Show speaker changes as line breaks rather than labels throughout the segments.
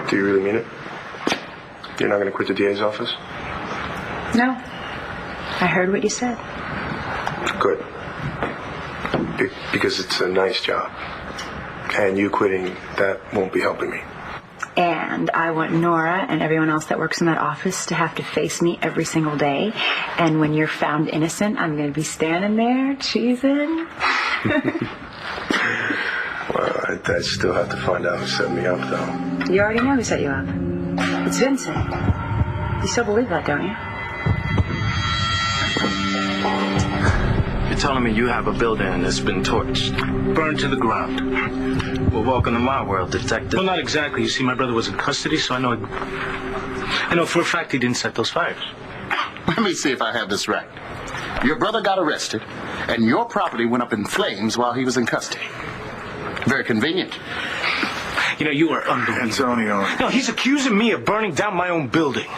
Do you really mean it? You're not going to quit the DA's office?
No. I heard what you said.
Good. Because it's a nice job. And you quitting, that won't be helping me.
And I want Nora and everyone else that works in that office to have to face me every single day. And when you're found innocent, I'm going to be standing there cheesing.
Well, I still have to find out who set me up, though.
You already know who set you up. It's Vincent. You still believe that, don't you?
You're telling me you have a building that's been torched, burned to the ground. Well, welcome to my world, detective.
Well, not exactly. You see, my brother was in custody, so I know for a fact he didn't set those fires.
Let me see if I have this right. Your brother got arrested, and your property went up in flames while he was in custody. Very convenient.
You know, you are unbelievable.
Antonio.
No, he's accusing me of burning down my own building.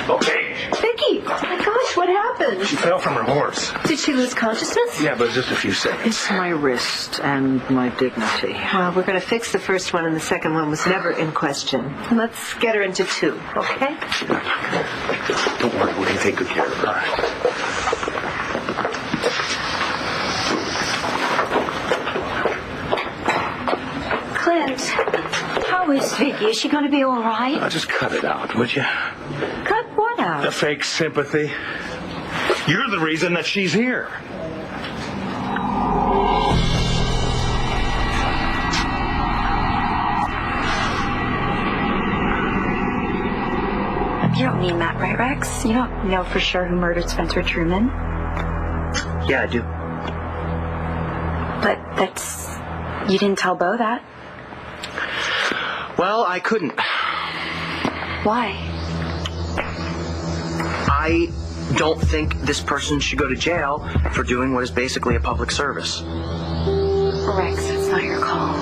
Okay.
Vicky! Oh my gosh, what happened?
She fell from her horse.
Did she lose consciousness?
Yeah, but just a few seconds.
It's my wrist and my dignity.
Well, we're going to fix the first one, and the second one was never in question. Let's get her into 2, okay?
Don't worry, we're going to take good care of her. All right.
Clint, how is Vicky? Is she going to be all right?
Now, just cut it out, would you?
Cut what out?
The fake sympathy. You're the reason that she's here.
You don't mean that, right, Rex? You don't know for sure who murdered Spencer Truman?
Yeah, I do.
But that's... You didn't tell Bo that.
Well, I couldn't.
Why?
I don't think this person should go to jail for doing what is basically a public service.
Rex, it's not your call.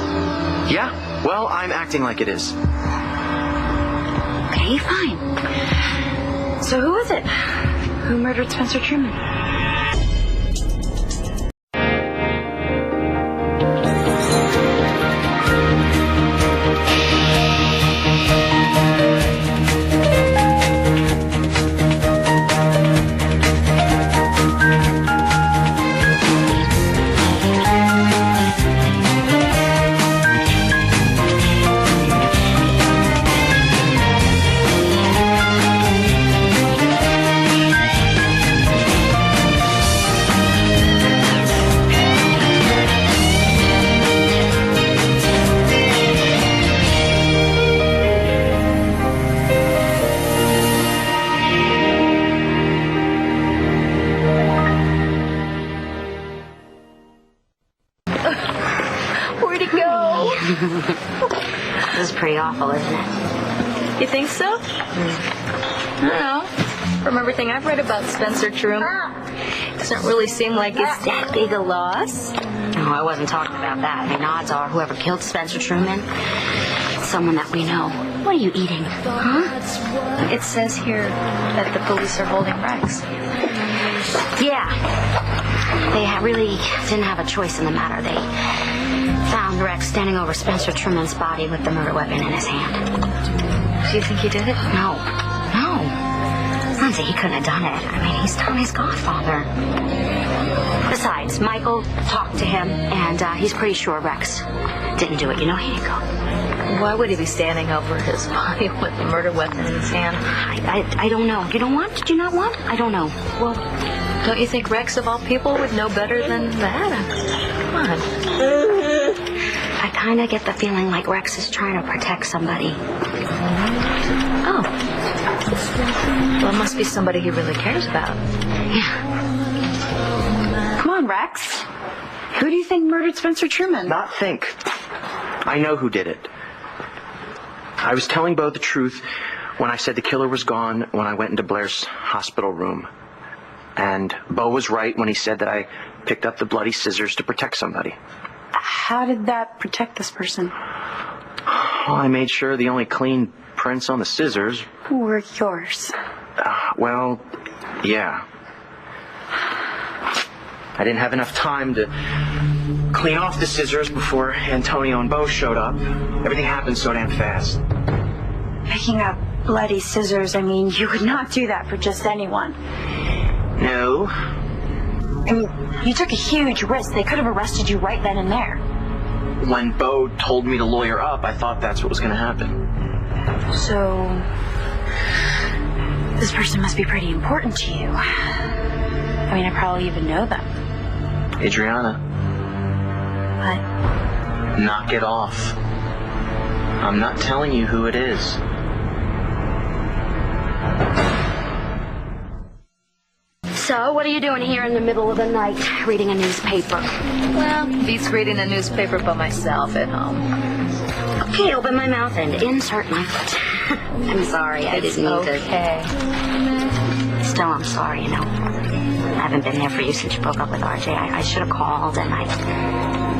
Yeah, well, I'm acting like it is.
Okay, fine. So who was it? Who murdered Spencer Truman?
This is pretty awful, isn't it?
You think so? I don't know. From everything I've read about Spencer Truman, it doesn't really seem like it's that big a loss.
No, I wasn't talking about that. I mean, odds are whoever killed Spencer Truman, it's someone that we know. What are you eating? Huh?
It says here that the police are holding Rex.
Yeah. They really didn't have a choice in the matter. They found Rex standing over Spencer Truman's body with the murder weapon in his hand.
Do you think he did it?
No. Lindsay, he couldn't have done it. I mean, he's Tommy's godfather. Besides, Michael talked to him, and he's pretty sure Rex didn't do it. You know, he didn't go.
Why would he be standing over his body with the murder weapon in his hand?
I don't know. You don't want? Did you not want? I don't know.
Well, don't you think Rex, of all people, would know better than that? Come on.
I kind of get the feeling like Rex is trying to protect somebody.
Oh. Well, it must be somebody he really cares about.
Yeah.
Come on, Rex. Who do you think murdered Spencer Truman?
Not think. I know who did it. I was telling Bo the truth when I said the killer was gone when I went into Blair's hospital room. And Bo was right when he said that I picked up the bloody scissors to protect somebody.
How did that protect this person?
Well, I made sure the only clean prints on the scissors
Were yours.
Well, yeah. I didn't have enough time to clean off the scissors before Antonio and Bo showed up. Everything happened so damn fast.
picking up bloody scissors. I mean, you would not do that for just anyone.
No.
I mean, you took a huge risk. They could have arrested you right then and there.
When Bo told me to lawyer up, I thought that's what was going to happen.
So, this person must be pretty important to you. I mean, I probably even know them.
Adriana.
What?
Knock it off. I'm not telling you who it is.
So, what are you doing here in the middle of the night, reading a newspaper?
Well, beats reading a newspaper by myself at home.
Okay, open my mouth and insert my foot. I'm sorry, I didn't mean to.
Okay.
Still, I'm sorry, you know. I haven't been there for you since you broke up with RJ. I should have called, and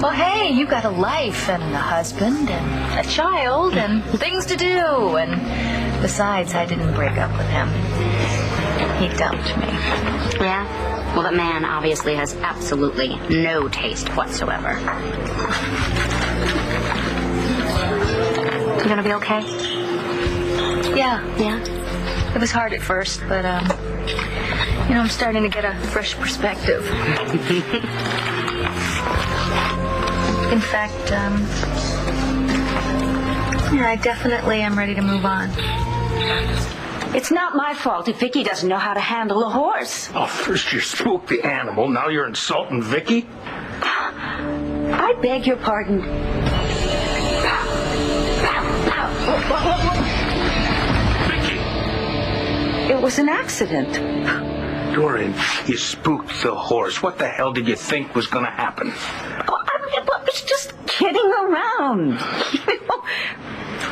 Well, hey, you got a life and a husband and a child and things to do. And besides, I didn't break up with him. He dumped me.
Yeah? Well, that man obviously has absolutely no taste whatsoever. You gonna be okay?
Yeah.
Yeah?
It was hard at first, but, you know, I'm starting to get a fresh perspective. In fact, yeah, I definitely am ready to move on.
It's not my fault if Vicky doesn't know how to handle a horse.
Oh, first you spooked the animal, now you're insulting Vicky?
I beg your pardon.
Vicky!
It was an accident.
Dorian, you spooked the horse. What the hell did you think was going to happen?
Oh, I was just kidding around.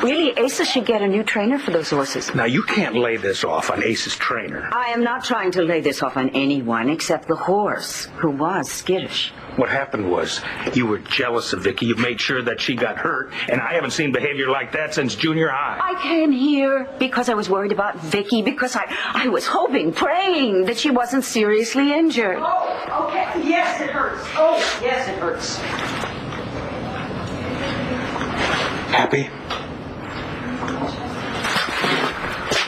Really, Asa should get a new trainer for those horses.
Now, you can't lay this off on Ace's trainer.
I am not trying to lay this off on anyone except the horse, who was skittish.
What happened was you were jealous of Vicky. You made sure that she got hurt, and I haven't seen behavior like that since junior high.
I came here because I was worried about Vicky, because I was hoping, praying that she wasn't seriously injured. Oh, okay. Yes, it hurts. Oh, yes, it hurts.
Happy?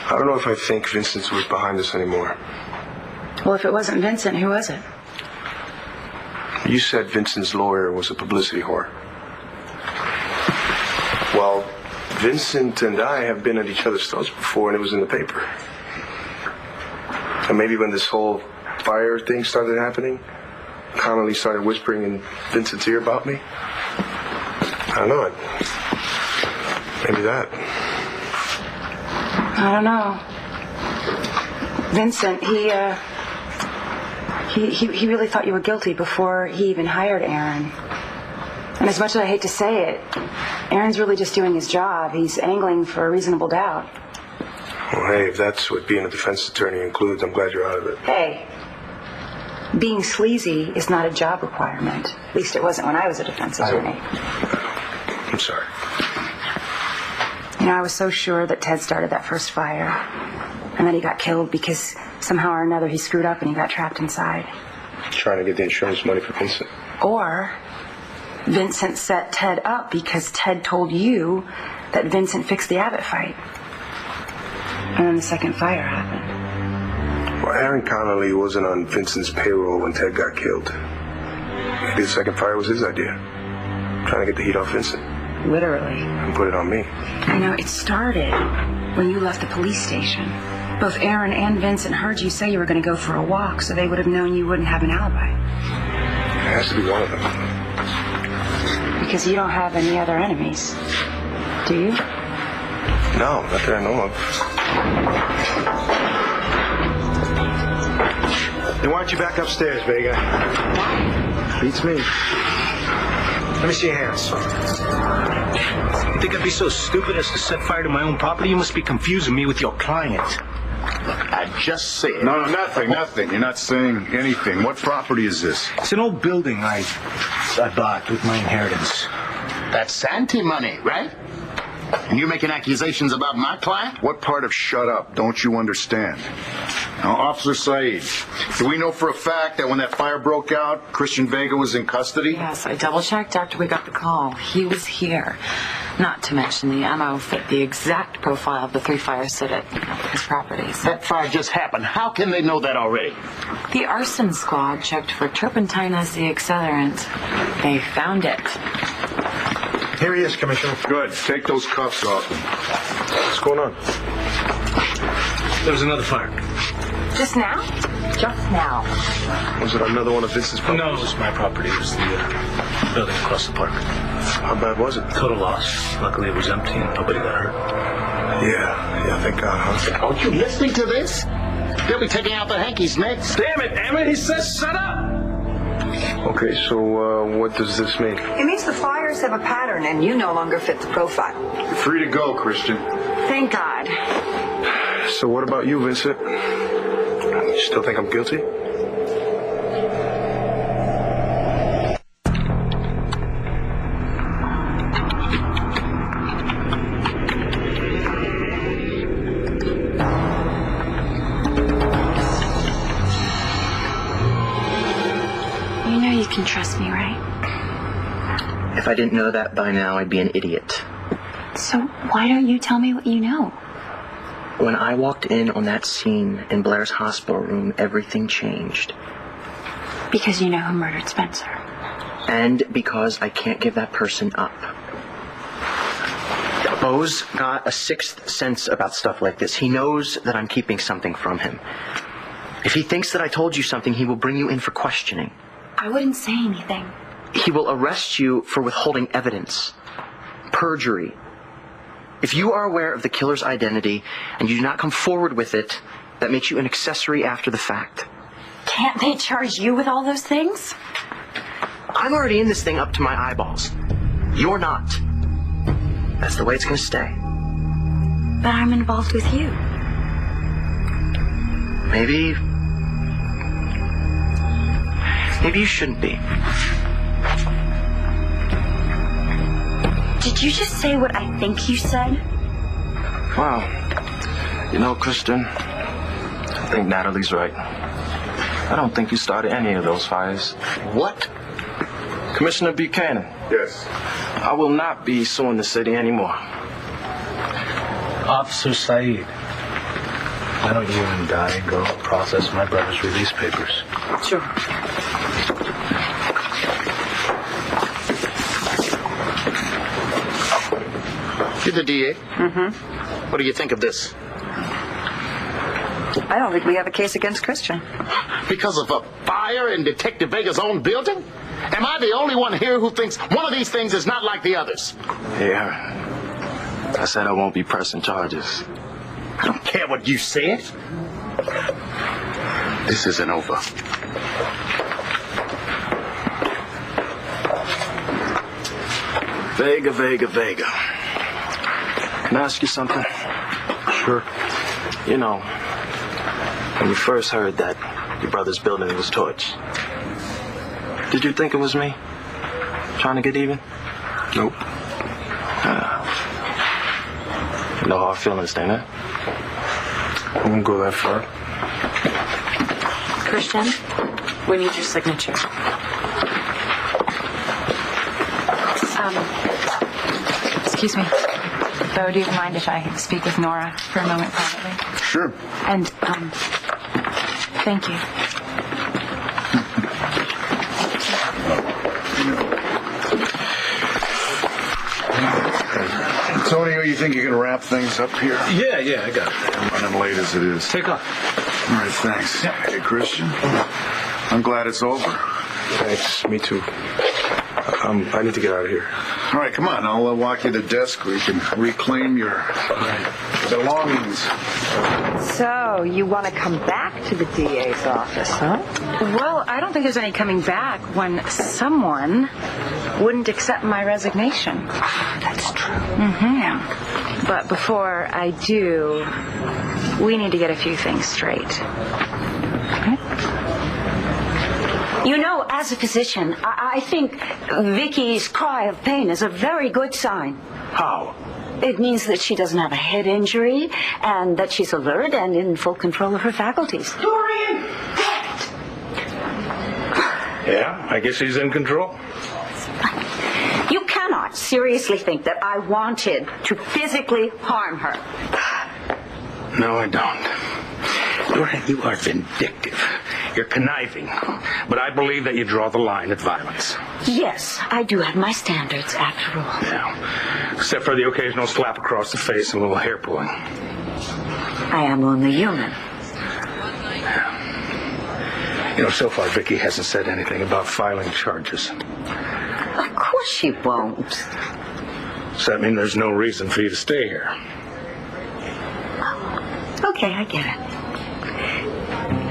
I don't know if I think Vincent was behind this anymore.
Well, if it wasn't Vincent, who was it?
You said Vincent's lawyer was a publicity whore. Well, Vincent and I have been at each other's throats before, and it was in the paper. And maybe when this whole fire thing started happening, Connolly started whispering in Vincent's ear about me. I don't know. Maybe that.
I don't know. Vincent, he really thought you were guilty before he even hired Aaron. And as much as I hate to say it, Aaron's really just doing his job. He's angling for a reasonable doubt.
Well, hey, if that's what being a defense attorney includes, I'm glad you're out of it.
Hey, being sleazy is not a job requirement. At least it wasn't when I was a defense attorney.
I'm sorry.
You know, I was so sure that Ted started that first fire, and that he got killed because somehow or another he screwed up and he got trapped inside.
Trying to get the insurance money for Vincent.
Or Vincent set Ted up because Ted told you that Vincent fixed the Abbott fight. And then the second fire happened.
Well, Aaron Connolly wasn't on Vincent's payroll when Ted got killed. Maybe the second fire was his idea. Trying to get the heat off Vincent.
Literally.
And put it on me.
I know, it started when you left the police station. Both Aaron and Vincent heard you say you were going to go for a walk, so they would have known you wouldn't have an alibi.
It has to be one of them.
Because you don't have any other enemies, do you?
No, not that I know of.
Then why don't you back upstairs, Vega? Beats me. Let me see your hands.
You think I'd be so stupid as to set fire to my own property? You must be confusing me with your client.
I just said...
No, nothing. You're not saying anything. What property is this?
It's an old building I bought with my inheritance.
That's Santee money, right? And you're making accusations about my client?
What part of shut up don't you understand?
Now, Officer Saeed, do we know for a fact that when that fire broke out, Christian Vega was in custody?
Yes, I double-checked after we got the call. He was here. Not to mention the ammo fit the exact profile of the 3 fires set at his properties.
That fire just happened. How can they know that already?
The arson squad checked for turpentine as the accelerant. They found it.
Here he is, Commissioner.
Good. Take those cuffs off him.
What's going on?
There was another fire.
Just now? Just now.
Was it another one of Vince's properties?
No, it was my property. It was the building across the park.
How bad was it?
Total loss. Luckily, it was empty and nobody got hurt.
Yeah, thank God, huh?
Aren't you listening to this? They'll be taking out the hankies next.
Damn it, he says shut up!
Okay, so what does this mean?
It means the fires have a pattern and you no longer fit the profile.
You're free to go, Christian.
Thank God.
So what about you, Vincent? You still think I'm guilty?
You know you can trust me, right?
If I didn't know that by now, I'd be an idiot.
So why don't you tell me what you know?
When I walked in on that scene in Blair's hospital room, everything changed.
Because you know who murdered Spencer.
And because I can't give that person up. Bo's got a sixth sense about stuff like this. He knows that I'm keeping something from him. If he thinks that I told you something, he will bring you in for questioning.
I wouldn't say anything.
He will arrest you for withholding evidence, perjury. If you are aware of the killer's identity and you do not come forward with it, that makes you an accessory after the fact.
Can't they charge you with all those things?
I'm already in this thing up to my eyeballs. You're not. That's the way it's going to stay.
But I'm involved with you.
Maybe you shouldn't be.
Did you just say what I think you said?
Wow. You know, Christian, I think Natalie's right. I don't think you started any of those fires.
What?
Commissioner Buchanan.
Yes.
I will not be suing the city anymore.
Officer Saeed, why don't you and Di go process my brother's release papers?
Sure.
You're the DA?
Mm-hmm.
What do you think of this?
I don't think we have a case against Christian.
Because of a fire in Detective Vega's own building? Am I the only one here who thinks one of these things is not like the others?
Yeah. I said I won't be pressing charges.
I don't care what you said. This isn't over.
Vega. Can I ask you something?
Sure.
You know, when you first heard that your brother's building was torched, did you think it was me? Trying to get even?
Nope.
No hard feelings, ain't it?
I won't go that far.
Christian, we need your signature. Excuse me. Bo, do you mind if I speak with Nora for a moment privately?
Sure.
And, thank you.
Antonio, you think you can wrap things up here?
Yeah, I got it.
I'm running late as it is.
Take off.
All right, thanks.
Yep.
Hey, Christian, I'm glad it's over.
Thanks, me too. I need to get out of here.
All right, come on. I'll walk you to the desk where you can reclaim your belongings.
So, you want to come back to the DA's office, huh?
Well, I don't think there's any coming back when someone wouldn't accept my resignation.
That's true.
Mm-hmm. But before I do, we need to get a few things straight. Okay? You know, as a physician, I think Vicky's cry of pain is a very good sign.
How?
It means that she doesn't have a head injury and that she's alert and in full control of her faculties.
Dorian!
Yeah, I guess he's in control.
You cannot seriously think that I wanted to physically harm her.
No, I don't. Dorian, you are vindictive. You're conniving. But I believe that you draw the line at violence.
Yes, I do have my standards, after all.
Yeah. Except for the occasional slap across the face and a little hair pulling.
I am only human.
Yeah. You know, so far, Vicky hasn't said anything about filing charges.
Of course she won't.
Does that mean there's no reason for you to stay here?
Okay, I get it.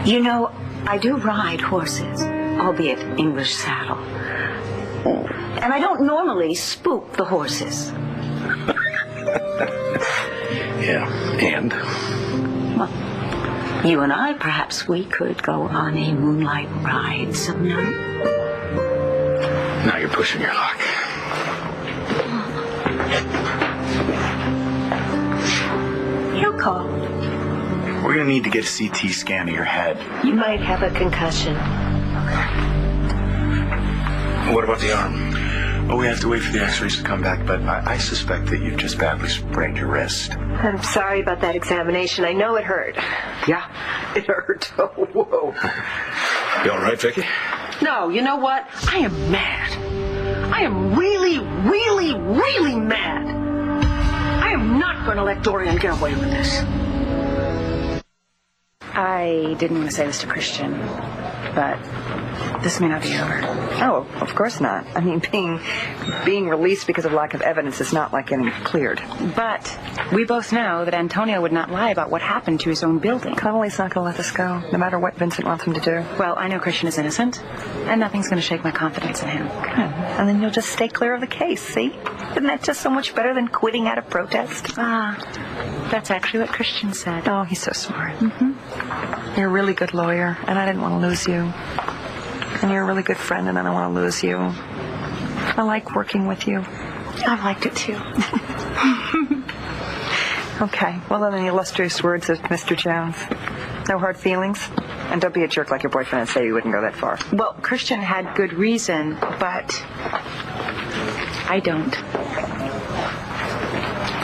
You know, I do ride horses, albeit English saddle. And I don't normally spook the horses.
Yeah, and?
Well, you and I, perhaps we could go on a moonlight ride some night.
Now you're pushing your luck.
Your call.
We're going to need to get a CT scan of your head.
You might have a concussion.
What about the arm?
Well, we have to wait for the x-rays to come back, but I suspect that you've just badly sprained your wrist.
I'm sorry about that examination. I know it hurt.
Yeah, it hurt. Oh, whoa.
You all right, Vicky?
No, you know what? I am mad. I am really, really, really mad. I am not going to let Dorian get away with this.
I didn't want to say this to Christian, but this may not be over.
Oh, of course not. I mean, being released because of lack of evidence is not like getting cleared.
But we both know that Antonio would not lie about what happened to his own building.
Connolly's not going to let this go, no matter what Vincent wants him to do.
Well, I know Christian is innocent, and nothing's going to shake my confidence in him.
Good. And then you'll just stay clear of the case, see? Isn't that just so much better than quitting out of protest?
That's actually what Christian said.
Oh, he's so smart. Mm-hmm. You're a really good lawyer, and I didn't want to lose you. And you're a really good friend, and I don't want to lose you. I like working with you.
I've liked it too.
Okay, well, in the illustrious words of Mr. Jones, no hard feelings? And don't be a jerk like your boyfriend and say you wouldn't go that far.
Well, Christian had good reason, but I don't.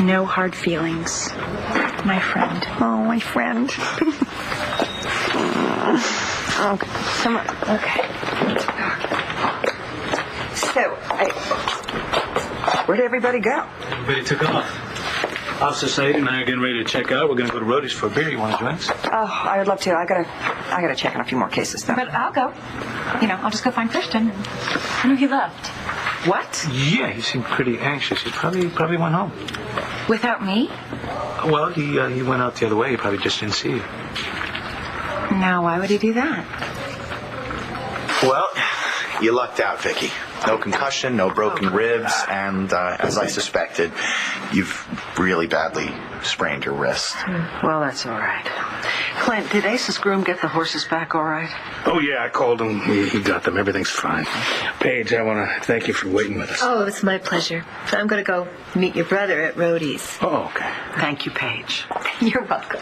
No hard feelings, my friend.
Oh, my friend. Okay, come on. Okay. So, where did everybody go?
Everybody took off. Officer Said and I are getting ready to check out. We're going to go to Rhodey's for a beer. You want to join us?
Oh, I would love to. I gotta check on a few more cases, though.
But I'll go. You know, I'll just go find Christian. I know he left.
What?
Yeah, he seemed pretty anxious. He probably went home.
Without me?
Well, he went out the other way. He probably just didn't see you.
Now, why would he do that?
Well, you lucked out, Vicky. No concussion, no broken ribs, and as I suspected, you've really badly sprained your wrist.
Well, that's all right. Clint, did Ace's groom get the horses back all right?
Oh, yeah, I called him. He got them. Everything's fine. Paige, I want to thank you for waiting with us.
Oh, it's my pleasure. I'm going to go meet your brother at Rhodey's.
Oh, okay.
Thank you, Paige.
You're welcome.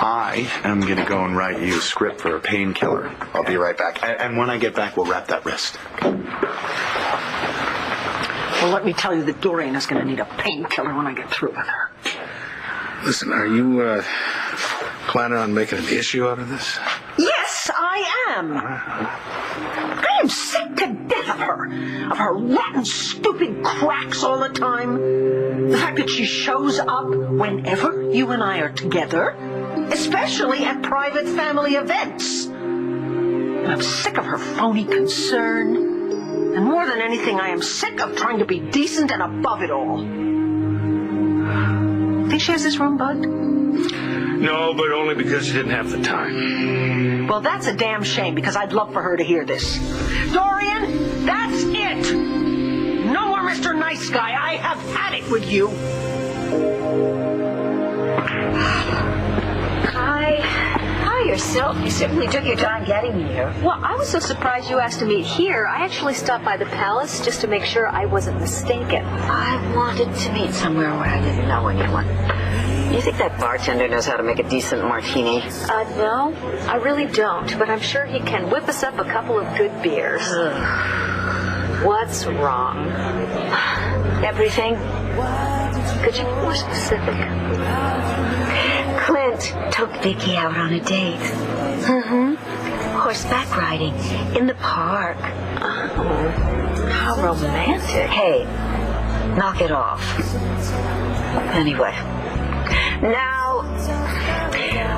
I am going to go and write you a script for a painkiller. I'll be right back. And when I get back, we'll wrap that wrist.
Well, let me tell you that Dorian is going to need a painkiller when I get through with her.
Listen, are you planning on making an issue out of this?
Yes, I am. I am sick to death of her rotten, stupid cracks all the time. The fact that she shows up whenever you and I are together, especially at private family events. And I'm sick of her phony concern. And more than anything, I am sick of trying to be decent and above it all. Think she has this room bugged?
No, but only because you didn't have the time.
Well, that's a damn shame, because I'd love for her to hear this. Dorian, that's it! No more Mr. Nice Guy. I have had it with you.
Hi, you certainly took your time getting here.
Well, I was so surprised you asked to meet here. I actually stopped by the palace just to make sure I wasn't mistaken.
I wanted to meet somewhere where I didn't know anyone. You think that bartender knows how to make a decent martini?
No, I really don't, but I'm sure he can whip us up a couple of good beers. What's wrong?
Everything.
Could you be more specific?
Clint took Vicky out on a date. Horseback riding in the park.
Oh, how romantic.
Hey, knock it off. Anyway, now,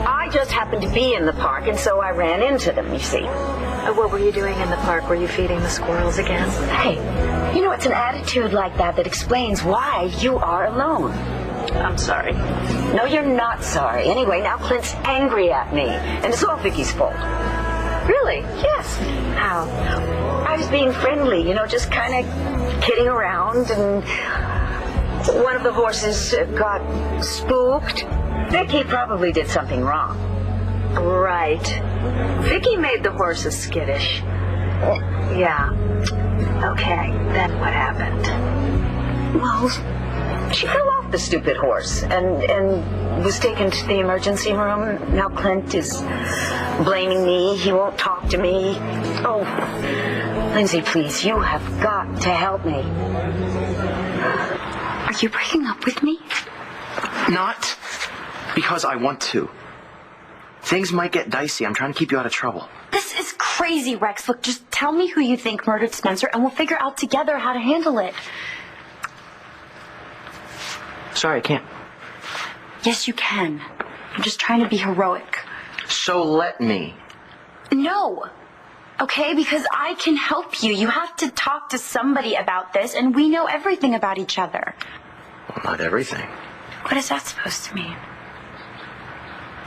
I just happened to be in the park, and so I ran into them, you see.
What were you doing in the park? Were you feeding the squirrels again?
Hey, you know, it's an attitude like that that explains why you are alone.
I'm sorry.
No, you're not sorry. Anyway, now Clint's angry at me, and it's all Vicky's fault.
Really?
Yes. How? I was being friendly, you know, just kind of kidding around, and one of the horses got spooked. Vicky probably did something wrong.
Right. Vicky made the horses skittish. Yeah. Okay, then what happened?
Well, she fell off the stupid horse and was taken to the emergency room. Now Clint is blaming me. He won't talk to me. Oh, Lindsay, please, you have got to help me.
Are you breaking up with me?
Not because I want to. Things might get dicey. I'm trying to keep you out of trouble.
This is crazy, Rex. Look, just tell me who you think murdered Spencer, and we'll figure out together how to handle it.
Sorry, I can't.
Yes, you can. I'm just trying to be heroic.
So let me.
No. Okay, because I can help you. You have to talk to somebody about this, and we know everything about each other.
Well, not everything.
What is that supposed to mean?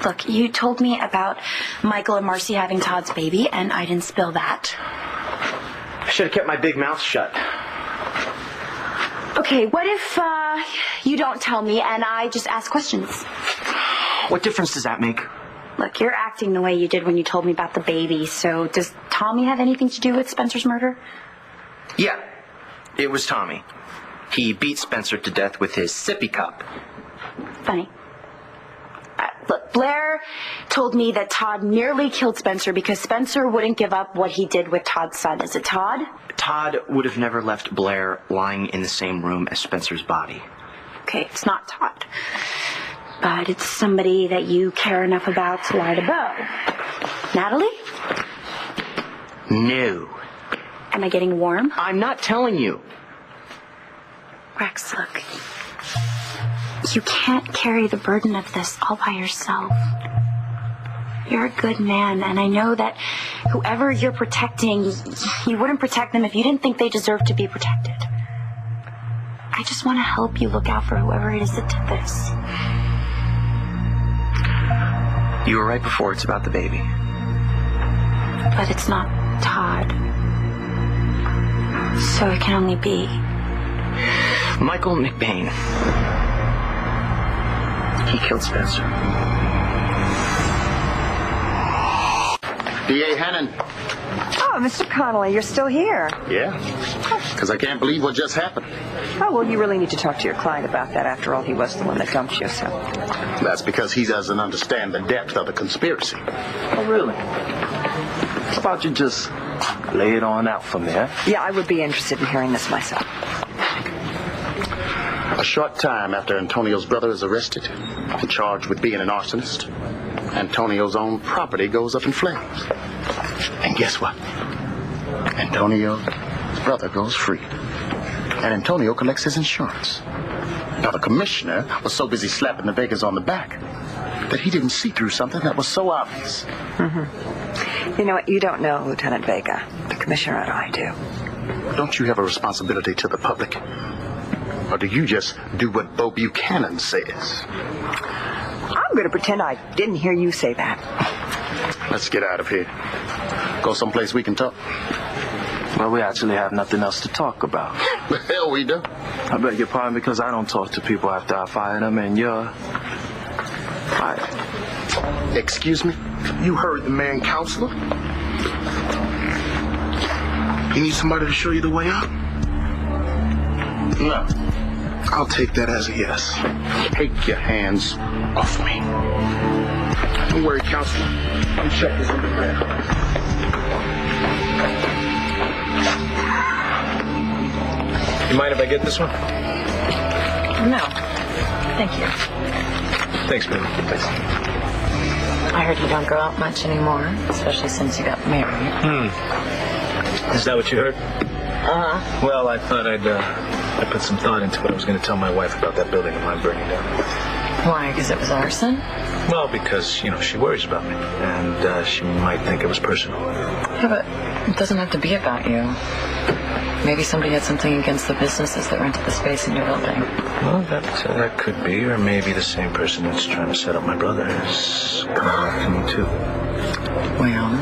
Look, you told me about Michael and Marcy having Todd's baby, and I didn't spill that.
I should have kept my big mouth shut.
Okay, what if you don't tell me and I just ask questions?
What difference does that make?
Look, you're acting the way you did when you told me about the baby, so does Tommy have anything to do with Spencer's murder?
Yeah, it was Tommy. He beat Spencer to death with his sippy cup.
Funny. Look, Blair told me that Todd nearly killed Spencer because Spencer wouldn't give up what he did with Todd's son. Is it Todd?
Todd would have never left Blair lying in the same room as Spencer's body.
Okay, it's not Todd. But it's somebody that you care enough about to lie to Bo. Natalie?
No.
Am I getting warm?
I'm not telling you.
Rex, look. You can't carry the burden of this all by yourself. You're a good man, and I know that whoever you're protecting, you wouldn't protect them if you didn't think they deserved to be protected. I just want to help you look out for whoever it is that did this.
You were right before it's about the baby.
But it's not Todd. So it can only be
Michael McBain. He killed Spencer.
D.A. Hannon.
Oh, Mr. Connolly, you're still here.
Yeah, because I can't believe what just happened.
Oh, well, you really need to talk to your client about that. After all, he was the one that dumped you, so.
That's because he doesn't understand the depth of the conspiracy.
Oh, really? How about you just lay it on out for me, huh?
Yeah, I would be interested in hearing this myself.
A short time after Antonio's brother is arrested and charged with being an arsonist, Antonio's own property goes up in flames. And guess what? Antonio's brother goes free. And Antonio collects his insurance. Now, the commissioner was so busy slapping the Vegas on the back that he didn't see through something that was so obvious.
Mm-hmm. You know what? You don't know Lieutenant Vega. The commissioner and I do.
Don't you have a responsibility to the public? Or do you just do what Bo Buchanan says?
I'm going to pretend I didn't hear you say that.
Let's get out of here. Go someplace we can talk.
Well, we actually have nothing else to talk about.
The hell we do.
I beg your pardon because I don't talk to people after I fire them, and you're fired.
Excuse me? You heard the man, counselor. You need somebody to show you the way out? No. I'll take that as a yes. Take your hands off me. Don't worry, counselor. I'm checking under there.
You mind if I get this one?
No. Thank you.
Thanks, baby. Thanks.
I heard you don't go out much anymore, especially since you got married.
Is that what you heard?
Uh-huh.
Well, I thought I put some thought into what I was going to tell my wife about that building of mine burning down.
Why? Because it was arson?
Well, because, she worries about me, and she might think it was personal.
Yeah, but it doesn't have to be about you. Maybe somebody had something against the businesses that rented the space in your building.
Well, that could be, or maybe the same person that's trying to set up my brother is coming after me, too.
Well,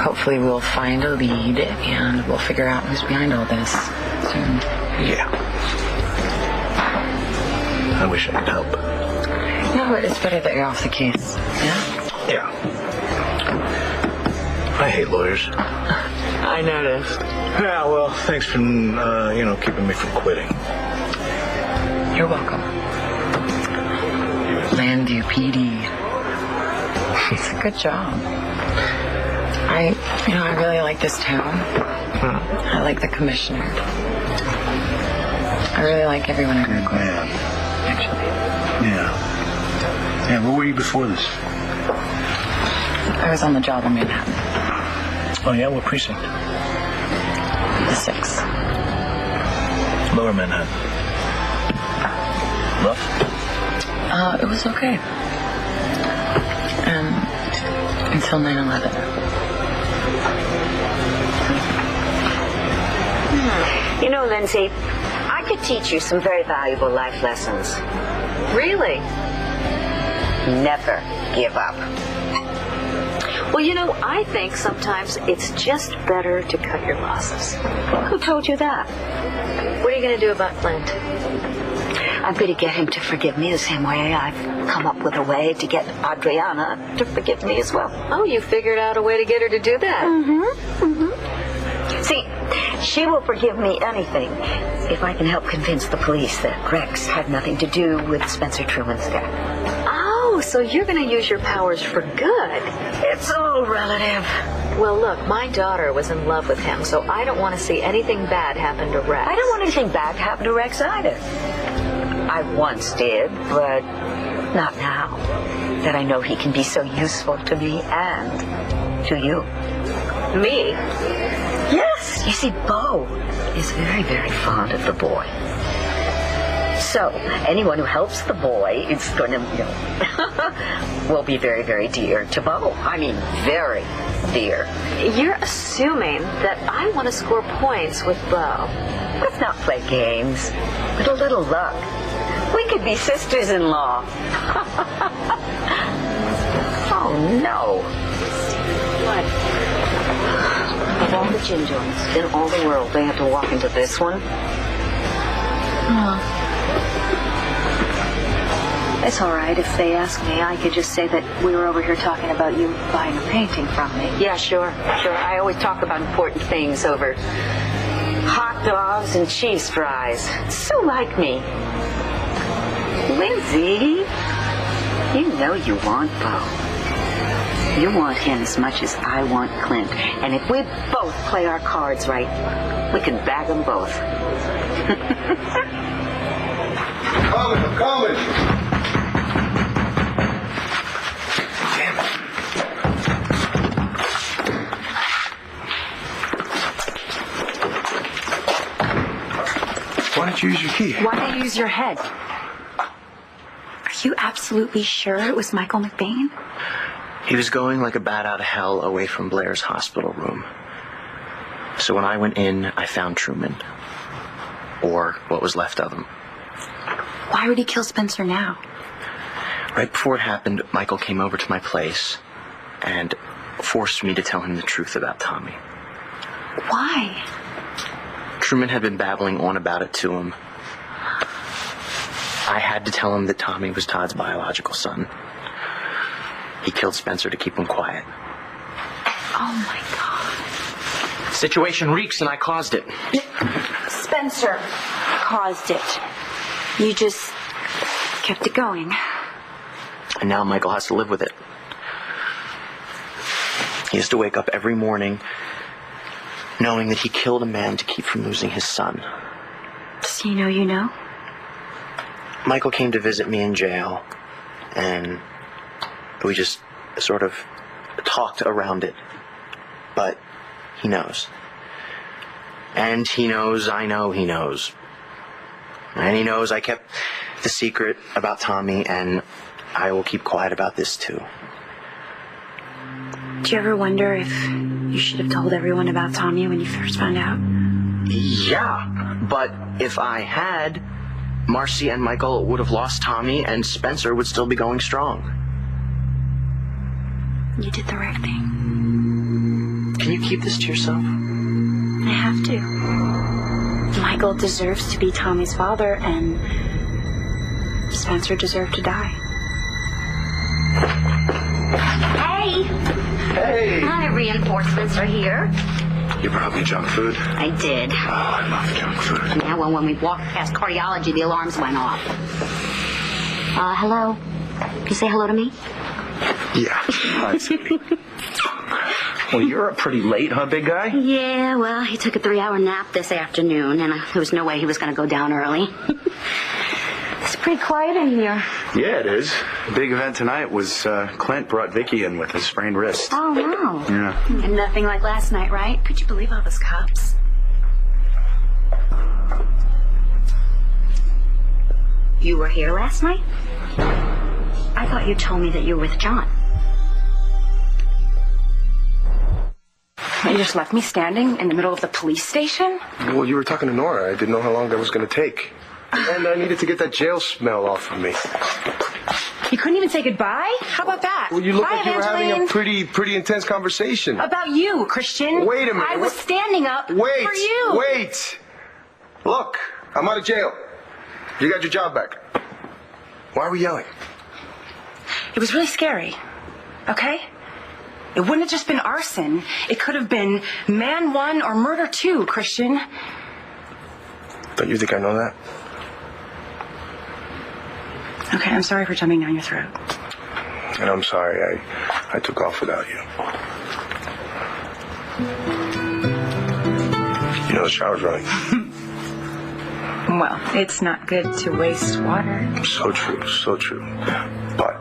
hopefully we'll find a lead, and we'll figure out who's behind all this soon.
Yeah. I wish I could help.
No, but it's better that you're off the case. Yeah?
Yeah. I hate lawyers.
I noticed.
Yeah, well, thanks for, keeping me from quitting.
You're welcome. Landview PD. It's a good job. I really like this town. I like the commissioner. I really like everyone I work with. Actually.
Yeah. Yeah, where were you before this?
I was on the job in Manhattan.
Oh, yeah? What precinct?
The 6th.
Lower Manhattan. Rough?
It was okay. Until 9/11.
You know, Lindsay, I could teach you some very valuable life lessons.
Really?
Never give up.
Well, I think sometimes it's just better to cut your losses.
Who told you that?
What are you going to do about Clint?
I'm going to get him to forgive me the same way I've come up with a way to get Adriana to forgive me as well.
Oh, you figured out a way to get her to do that?
Mm-hmm. See, she will forgive me anything if I can help convince the police that Rex had nothing to do with Spencer Truman's death.
Oh, so you're going to use your powers for good.
It's all relative.
Well, look, my daughter was in love with him, so I don't want to see anything bad happen to Rex.
I don't want anything bad to happen to Rex either. I once did, but not now. That I know he can be so useful to me and to you.
Me?
Yes. You see, Bo is very, very fond of the boy. So, anyone who helps the boy is going to, will be very, very dear to Bo. I mean, very dear.
You're assuming that I want to score points with Bo.
Let's not play games. With a little luck, we could be sisters-in-law. Oh, no.
What?
Of all the gin joints in all the world, they have to walk into this one? It's all right. If they ask me, I could just say that we were over here talking about you buying a painting from me.
Yeah, sure. I always talk about important things over
hot dogs and cheese fries. So like me. Lindsay, you know you want Bo. You want him as much as I want Clint. And if we both play our cards right, we can bag them both.
I'm coming.
Damn it.
Why didn't you use your key?
Why did you use your head? Are you absolutely sure it was Michael McBain?
He was going like a bat out of hell away from Blair's hospital room. So when I went in, I found Truman. Or what was left of him.
Why would he kill Spencer now?
Right before it happened, Michael came over to my place and forced me to tell him the truth about Tommy.
Why?
Truman had been babbling on about it to him. I had to tell him that Tommy was Todd's biological son. he killed Spencer to keep him quiet.
Oh my God.
Situation reeks and I caused it.
Spencer caused it. You just kept it going.
And now Michael has to live with it. He has to wake up every morning knowing that he killed a man to keep from losing his son.
Does he know you know?
Michael came to visit me in jail, and we just sort of talked around it. But he knows. And he knows I know he knows. And he knows I kept the secret about Tommy, and I will keep quiet about this too.
Do you ever wonder if you should have told everyone about Tommy when you first found out?
Yeah, but if I had, Marcy and Michael would have lost Tommy, and Spencer would still be going strong.
You did the right thing.
Can you keep this to yourself?
I have to. Michael deserves to be Tommy's father, and Spencer deserved to die.
Hey!
Hey!
My reinforcements are here.
You brought me junk food?
I did.
Oh, I love junk food.
Yeah, well, when we walked past cardiology, the alarms went off. Hello? Can you say hello to me?
Yeah. Hi, sweetie. Well, you're up pretty late, huh, big guy?
Yeah, well, he took a 3-hour nap this afternoon, and there was no way he was going to go down early. It's pretty quiet in here.
Yeah, it is. Big event tonight was Clint brought Vicky in with a sprained wrist.
Oh, wow.
Yeah.
And nothing like last night, right? Could you believe all those cops?
You were here last night? I thought you told me that you were with John.
You just left me standing in the middle of the police station?
Well, you were talking to Nora. I didn't know how long that was going to take. And I needed to get that jail smell off of me.
You couldn't even say goodbye? How about that?
Well, you look
Bye,
like you were having a pretty intense conversation.
About you, Christian.
Wait a minute.
I was standing up for you.
Wait. Look, I'm out of jail. You got your job back. Why are we yelling?
It was really scary, okay? It wouldn't have just been arson. It could have been man 1 or murder 2, Christian.
Don't you think I know that?
Okay, I'm sorry for jumping down your throat.
And I'm sorry I took off without you. You know the shower's running.
Well, it's not good to waste water.
So true, so true. But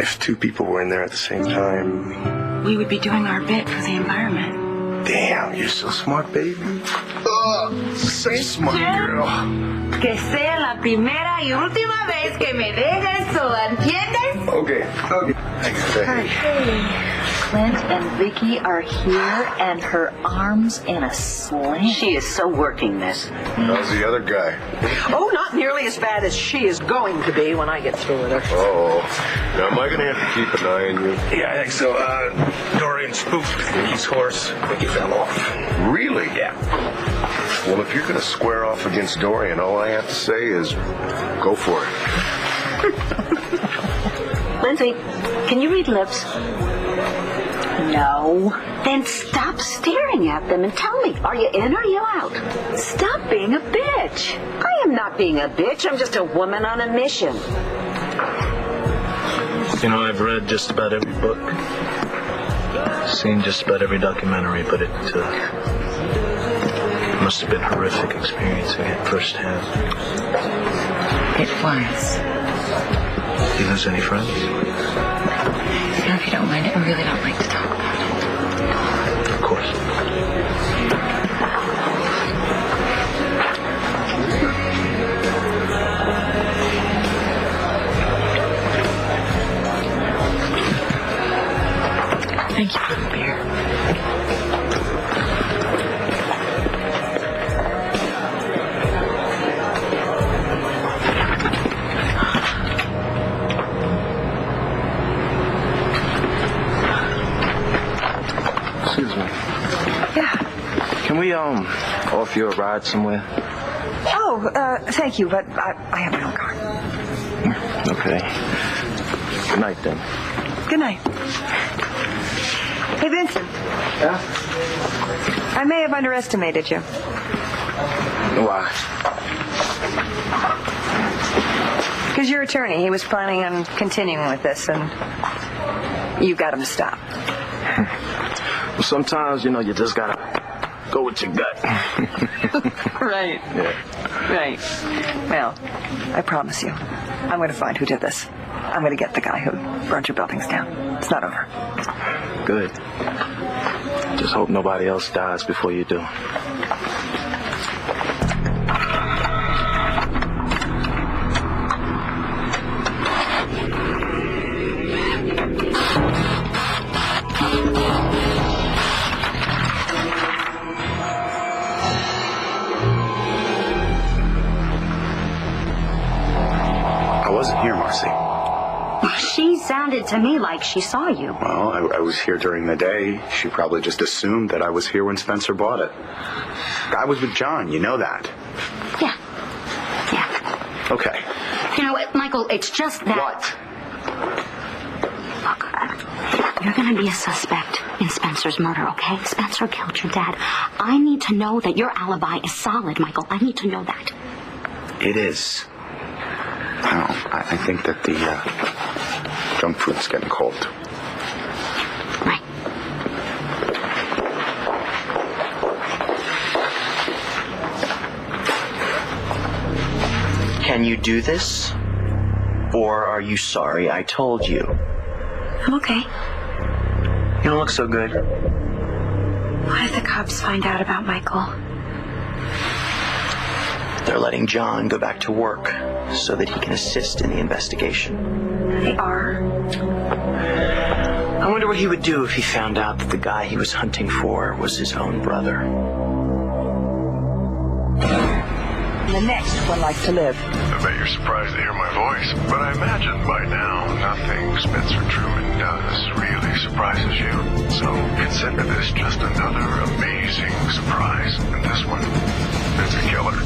if 2 people were in there at the same time...
We would be doing our bit for the environment.
Damn, you're so smart, baby. Such a smart girl.
Que sea la primera y última vez que me dejes sola, ¿entiendes?
Okay.
Hey. Clint and Vicky are here, and her arm's in a sling.
She is so working this.
How's the other guy?
Oh, not nearly as bad as she is going to be when I get through with her.
Oh, now am I going to have to keep an eye on you?
Yeah, I think so. Dorian spooked Vicky's horse. Vicky fell off.
Really?
Yeah.
Well, if you're going to square off against Dorian, all I have to say is go for it.
Lindsay, can you read lips? No. Then stop staring at them and tell me, are you in or are you out? Stop being a bitch. I am not being a bitch. I'm just a woman on a mission.
You know, I've read just about every book, seen just about every documentary, but it must have been horrific experiencing it firsthand.
It was.
Do you lose any friends?
You know, if you don't mind, I really don't like to talk about it.
Of course.
Thank you for the beer.
Excuse me.
Yeah.
Can we, offer you a ride somewhere?
Oh, thank you, but I have my own car.
Okay. Good night, then.
Good night. Hey, Vincent.
Yeah?
I may have underestimated you.
Why?
Because your attorney, he was planning on continuing with this, and you got him to stop.
Well, sometimes, you just gotta go with your gut.
Right.
Yeah.
Right. Well, I promise you, I'm going to find who did this. I'm going to get the guy who burned your buildings down. It's not over.
Good. Just hope nobody else dies before you do.
I wasn't here, Marcy.
She sounded to me like she saw you.
Well, I was here during the day. She probably just assumed that I was here when Spencer bought it. I was with John, you know that.
Yeah.
Okay.
You know what, Michael, it's just that...
What?
Look, you're going to be a suspect in Spencer's murder, okay? Spencer killed your dad. I need to know that your alibi is solid, Michael. I need to know that.
It is. Well, I think that the junk food's getting cold.
Right.
Can you do this? Or are you sorry I told you?
I'm okay.
You don't look so good.
What if the cops find out about Michael?
They're letting John go back to work so that he can assist in the investigation.
They are.
I wonder what he would do if he found out that the guy he was hunting for was his own brother.
The next one likes to live.
I bet you're surprised to hear my voice, but I imagine by now nothing Spencer Truman does really surprises you. So consider this just another amazing surprise. And this one, it's a killer.